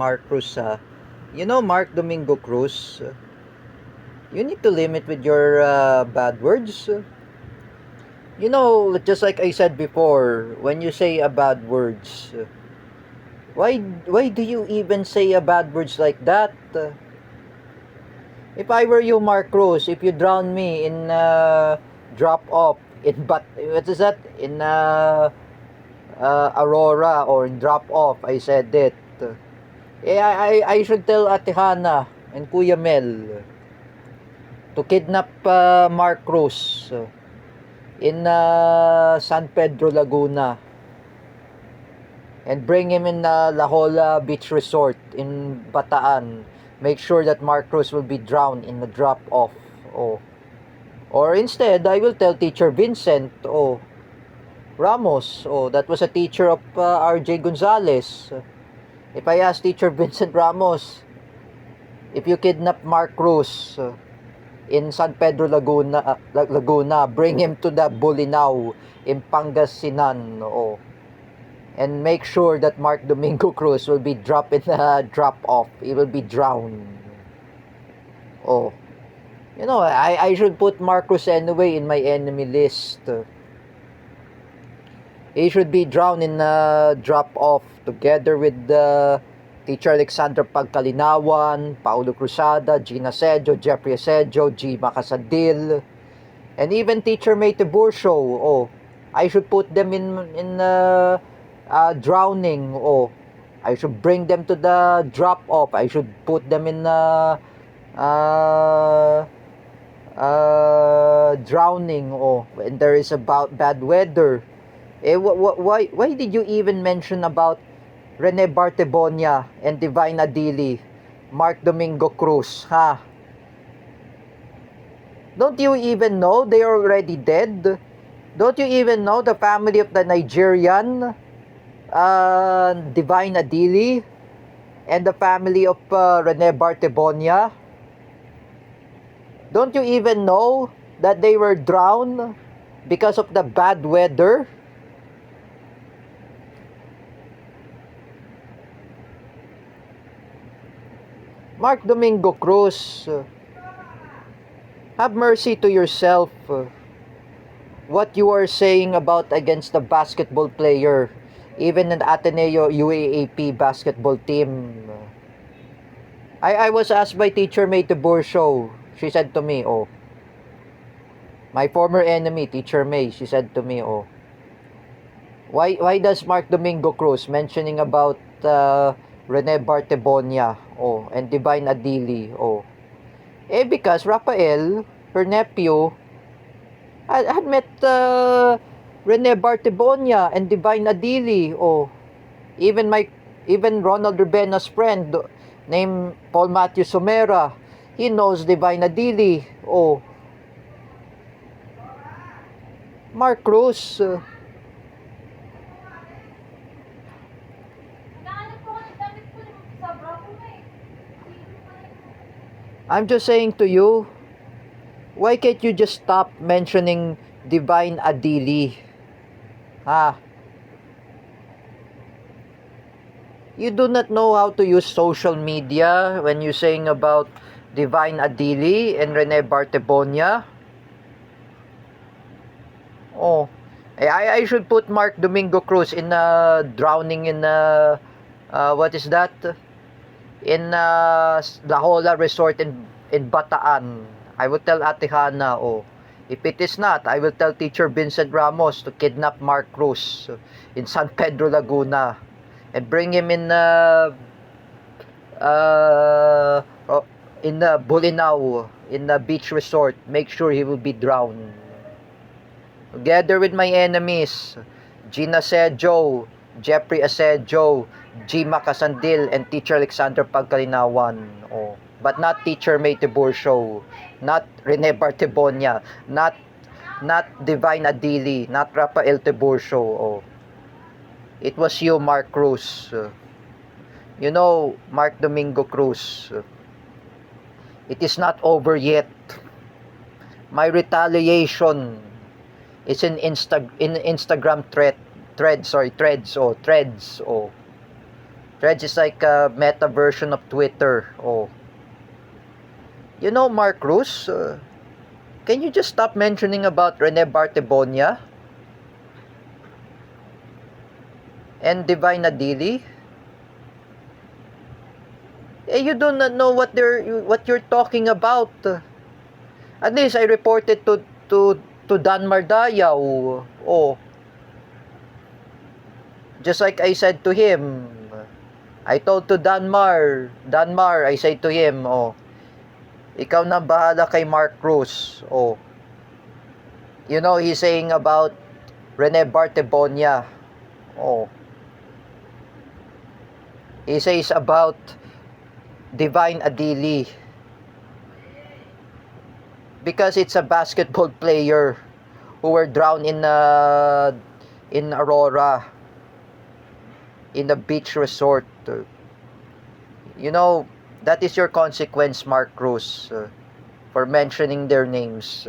Mark Cruz, you know Mark Domingo Cruz, you need to limit with your bad words. You know, just like I said before, when you say a bad words, why do you even say a bad words like that? If I were you, Mark Cruz, if you drown me in drop off in what is that in Aurora or in drop off, I said it. I should tell Ate Hana and Kuya Mel to kidnap Mark Cruz in San Pedro, Laguna and bring him in La Jolla Beach Resort in Bataan. Make sure that Mark Cruz will be drowned in the drop off. Oh. Or instead, I will tell Teacher Vincent Ramos. That was a teacher of RJ Gonzalez. If I ask Teacher Vincent Ramos, if you kidnap Mark Cruz in San Pedro, Laguna, bring him to the Bolinao in Pangasinan, and make sure that Mark Domingo Cruz will be dropped in the drop off. He will be drowned. You know, I should put Mark Cruz anyway in my enemy list. He should be drowned in a drop off together with Teacher Alexander Pagkalinawan, Paulo Cruzada, Gina Sedjo, Jeffrey Sedjo, G. Macasadil, and even Teacher May Tiburcio. I should put them in drowning. I should bring them to the drop off. I should put them in drowning. When there is about bad weather. Why did you even mention about Rene Bartebonia and Divine Adili, Mark Domingo Cruz, Don't you even know they are already dead? Don't you even know the family of the Nigerian Divine Adili and the family of Rene Bartebonia? Don't you even know that they were drowned because of the bad weather? Mark Domingo Cruz, have mercy to yourself. What you are saying about against the basketball player, even in Ateneo UAAP basketball team. I was asked by Teacher May Tiburcio. She said to me, my former enemy, Teacher May, she said to me, why does Mark Domingo Cruz mentioning about Rene Bartebonia, and Divine Adili, because Rafael, her nephew, had met Rene Bartebonia and Divine Adili, even Ronald Rubena's friend named Paul Matthew Somera, he knows Divine Adili. Mark Cruz, I'm just saying to you, why can't you just stop mentioning Divine Adili? You do not know how to use social media when you're saying about Divine Adili and Rene Bartebonia? I should put Mark Domingo Cruz in drowning in what is that? In La Jolla Resort in Bataan. I will tell Ate Hana, if it is not, I will tell Teacher Vincent Ramos to kidnap Mark Cruz in San Pedro, Laguna and bring him in Bolinao, in the beach resort. Make sure he will be drowned. Together with my enemies, Gina Sedjo, Jeffrey Asedjo, G. Macasandil, and Teacher Alexander Pagkalinawan. But not Teacher May Tiburcio, not Rene Bartebonia, not Divine Adili, not Rafael Tiburcio. It was you, Mark Cruz. You know, Mark Domingo Cruz, it is not over yet. My retaliation is in Instagram threads. Threads is like a meta version of Twitter. Oh. You know, Mark Cruz, can you just stop mentioning about Rene Bartebonia and Divine Adili? You do not know what you're talking about. At least I reported to Dan Mardayaw. Oh. Just like I said to him, I told to Danmar, I said to him, oh, ikaw na bahala kay Mark Cruz. Oh. You know, he's saying about Rene Bartebonia. Oh. He says about Divine Adili. Because it's a basketball player who were drowned in Aurora, in a beach resort. You know, that is your consequence, Mark Cruz, for mentioning their names.